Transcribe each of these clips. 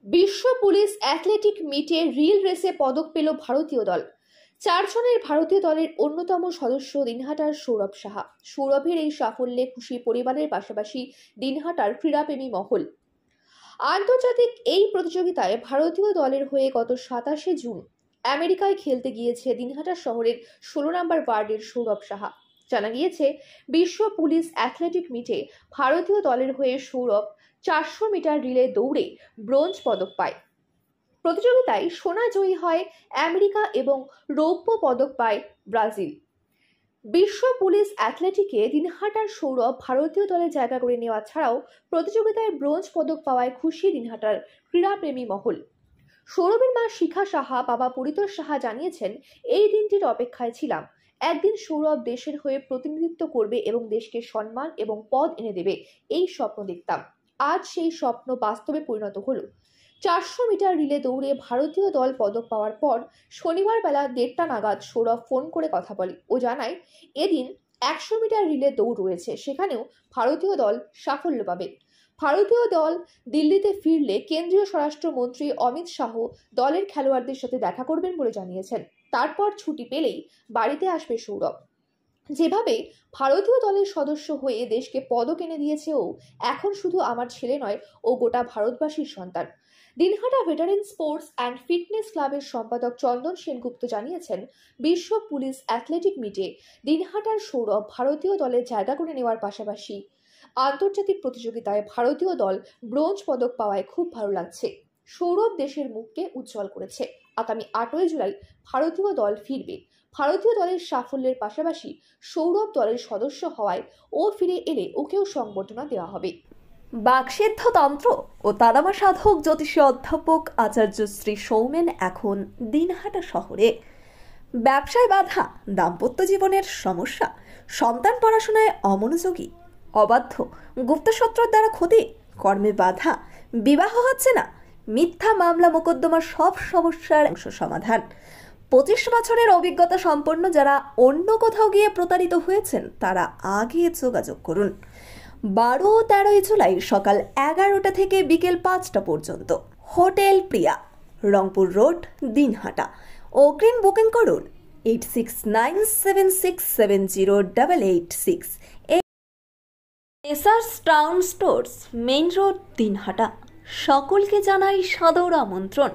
বিশ্ব police athletic মিটে reel রেসে পদক পেল ভারতীয় দল। 4 জনের ভারতীয় দলের অন্যতম সদস্য দিনহাটার সৌরভ সাহা। সৌরভের এই সাফল্যে খুশি পরিবারের পাশাপাশি দিনহাটার ক্রীড়াপ্রেমী মহল। আন্তর্জাতিক এই প্রতিযোগিতায় ভারতীয় দলের হয়ে গত 27শে জুন আমেরিকায় খেলতে গিয়েছে দিনহাটা শহরের 16 নম্বর ওয়ার্ডের সৌরভ সাহা। জানা গিয়েছে, বিশ্ব পুলিশ অ্যাথলেটিক মিটে ভারতীয় দলের হয়ে সৌরভ 400 মিটার রিলে দৌড়ে ব্রোঞ্জ পদক পায়। প্রতিযোগিতায় সোনা জয়ী হয় আমেরিকা এবং রৌপ্য পদক পায় ব্রাজিল। বিশ্ব পুলিশ অ্যাথলেটিকে দিনহাটার সৌরভ ভারতীয় দলে জায়গা করে নেওয়া ছাড়াও প্রতিযোগিতায় ব্রোঞ্জ পদক পাওয়ায় খুশি দিনহাটার ক্রীড়াপ্রেমী মহল। সৌরভের মা শিখা সাহা, বাবা পরিতোষ সাহা জানিয়েছেন, এই দিনটির অপেক্ষায় ছিলাম। একদিন সৌরভ দেশের হয়ে প্রতিনিধিত্ব করবে এবং দেশকে সম্মান এবং পদ এনে দেবে, এই স্বপ্ন দেখতাম। আজ সেই স্বপ্ন বাস্তবে পরিণত হলো। 400 মিটার রিলে দৌড়ে ভারতীয় দল পদক পাওয়ার পর শনিবার বেলা 1:30টা নাগাদ সৌরভ ফোন করে কথা বলে ও জানায়, এদিন 100 মিটার রিলে দৌড় রয়েছে, সেখানেও ভারতীয় দল সাফল্য পাবে। ভারতীয় দল দিল্লিতে ফিরলে কেন্দ্রীয় স্বরাষ্ট্রমন্ত্রী অমিত শাহ দলের খেলোয়াড়দের সাথে দেখা করবেন বলে জানিয়েছেন। তারপর ছুটি পেলেই বাড়িতে আসবে সৌরভ। যেভাবে ভারতীয় দলের সদস্য হয়ে দেশকে পদক এনে দিয়েছে ও, এখন শুধু আমার ছেলে নয়, ও গোটা ভারতবাসীর সন্তান। Dinhata veteran sports and fitness ক্লাবের সম্পাদক চন্দন সেনগুপ্ত জানিয়েছেন, বিশ্ব পুলিশ অ্যাথলেটিক মিটে দিনহাটার সৌরভ ভারতীয় দলের জায়গা করে নেওয়ার পাশাপাশি আন্তর্জাতিক প্রতিযোগিতায় ভারতীয় দল ব্রোঞ্জ পদক পাওয়ায় খুব ভালো লাগছে। সৌরভ দেশের মুখকে উজ্জ্বল করেছে। আগামী 8ই জুলাই ভারতীয় দল ফিরবে। ভারতীয় দলের সাফল্যের পাশাপাশি সৌরভ দলের সদস্য হওয়ায় ও ফিরে এলে ওকেও সংবর্ধনা দেওয়া হবে। বাকসিদ্ধ তন্ত্র ও তারামা সাধক জ্যোতিষী অধ্যাপক আচার্য শ্রী সৌমেন এখন দিনহাটা শহরে। ব্যবসায় বাধা, দাম্পত্য জীবনের সমস্যা, সন্তান পড়াশোনায় অমনোযোগী, অবাধ্য, গুপ্তশত্রুর দ্বারা ক্ষতি, কর্মে বাধা, বিবাহ হচ্ছে না, মিথ্যা মামলা মোকদ্দমার সব সমস্যার সমাধান। 25 বছরের অভিজ্ঞতা সম্পন্ন যারা অন্য কোথাও গিয়ে প্রতারিত হয়েছেন তারা আগে যোগাযোগ করুন। 12 ও 13 জুলাই সকাল 11টা থেকে বিকেল 5টা পর্যন্ত হোটেল প্রিয়া, রংপুর রোড, দিনহাটা। অগ্রিম বুকিং করুন 8697670886। এসার্স town stores, main road, Dinhata. সকলকে জানাই সাদর আমন্ত্রণ।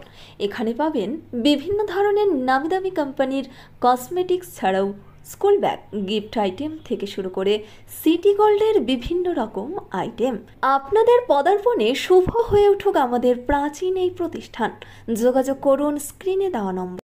এখানে পাবেন বিভিন্ন ধরনের নামিদামি কোম্পানির কসমেটিক্স ছাড়াও স্কুল ব্যাগ, গিফট আইটেম থেকে শুরু করে সিটি গোল্ডের বিভিন্ন রকম আইটেম। আপনাদের পদার্পণে শুভ হয়ে উঠুক আমাদের প্রাচীন এই প্রতিষ্ঠান। যোগাযোগ করুন স্ক্রিনে দেওয়া নম্বর।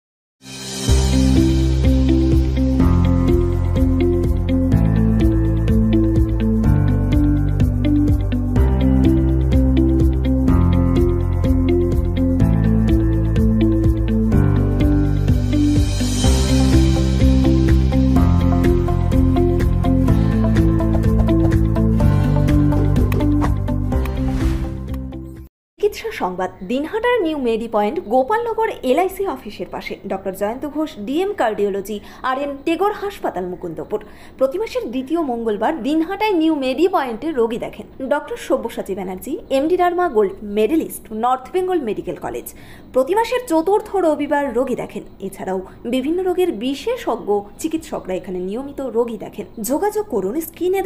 সংবাদ। দিনহাটার নিউ মেডি পয়েন্ট গোপালনগর এলআইসি অফিসের পাশে doctor Jayanta Ghosh DM cardiology RN Tagore হাসপাতাল মুকুন্দপুর। প্রতি মাসের দ্বিতীয় মঙ্গলবার দিনহাটায় নিউ মেডি পয়েন্টে রোগী দেখেন doctor Sabyasachi Banerjee, MD derma gold medalist, North Bengal Medical College. প্রতি মাসের চতুর্থ রবিবার রোগী দেখেন। এছাড়াও বিভিন্ন রোগের বিশেষজ্ঞ চিকিৎসকরা এখানে নিয়মিত রোগী দেখেন। যোগাযোগ করুন স্ক্রিনে।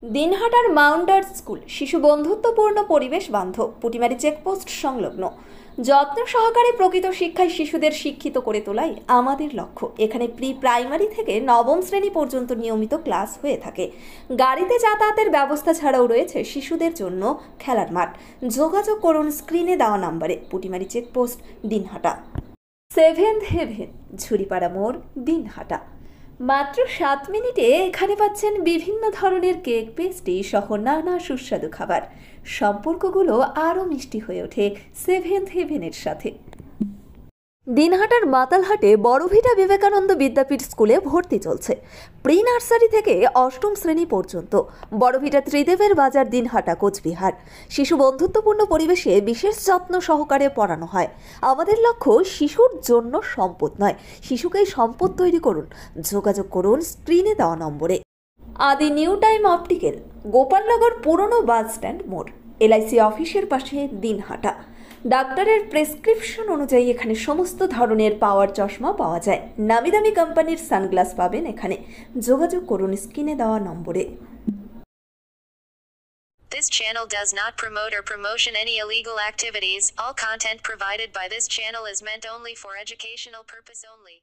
দিনহাটার মাউন্টার স্কুল শিশু বন্ধুত্বপূর্ণ, পরিবেশ বান্ধব, পুটিমারি চেকপোস্ট সংলগ্ন। যত্ন সহকারে প্রকৃত শিক্ষায় শিশুদের শিক্ষিত করে তোলাই আমাদের লক্ষ্য। এখানে প্রি প্রাইমারি থেকে নবম শ্রেণী পর্যন্ত নিয়মিত ক্লাস হয়ে থাকে। গাড়িতে যাতায়াতের ব্যবস্থা ছাড়াও রয়েছে শিশুদের জন্য খেলার মাঠ। যোগাযোগ করুন স্ক্রিনে দেওয়া নম্বরে। Putimari checkpost, Dinhata. Seventh Heaven, Jhuripara মোড়, দিনহাটা। মাত্র 7 মিনিটে এখানে পাচ্ছেন বিভিন্ন ধরনের কেক, পেস্ট্রি সহ নানা সুস্বাদু খাবার। সম্পর্কগুলো আরও মিষ্টি হয়ে ওঠে সেভেন্থ হেভেনের সাথে। দিনহাটার মাতালহাটে বড়ভিটা বিবেকানন্দ বিদ্যাপীঠ স্কুলে ভর্তি চলছে। প্রি নার্সারি থেকে 8ম শ্রেণী পর্যন্ত। বড়ভিটা ত্রিদেবের বাজার, দিনহাটা, কোচবিহার। শিশু বন্ধুত্বপূর্ণ পরিবেশে বিশেষ যত্ন সহকারে পড়ানো হয়। আমাদের লক্ষ্য শিশুর জন্য সম্পদ নয়, শিশুকেই সম্পদ তৈরি করুন। যোগাযোগ করুন স্ক্রিনে দেওয়া নম্বরে। আদি নিউ টাইম অপটিক্যাল, গোপালনগর পুরনো বাস স্ট্যান্ড মোড়, LIC অফিসের পাশে, দিনহাটা। ডাক্তারের প্রেসক্রিপশন অনুযায়ী এখানে সমস্ত ধরনের পাওয়ার চশমা পাওয়া যায়। নামি দামি কোম্পানির সানগ্লাস পাবেন এখানে। যোগাযোগ করুন স্ক্রিনে দেওয়া নম্বরে। This channel does not promote or promotion any illegal activities. All content provided by this channel is meant only for educational purpose only.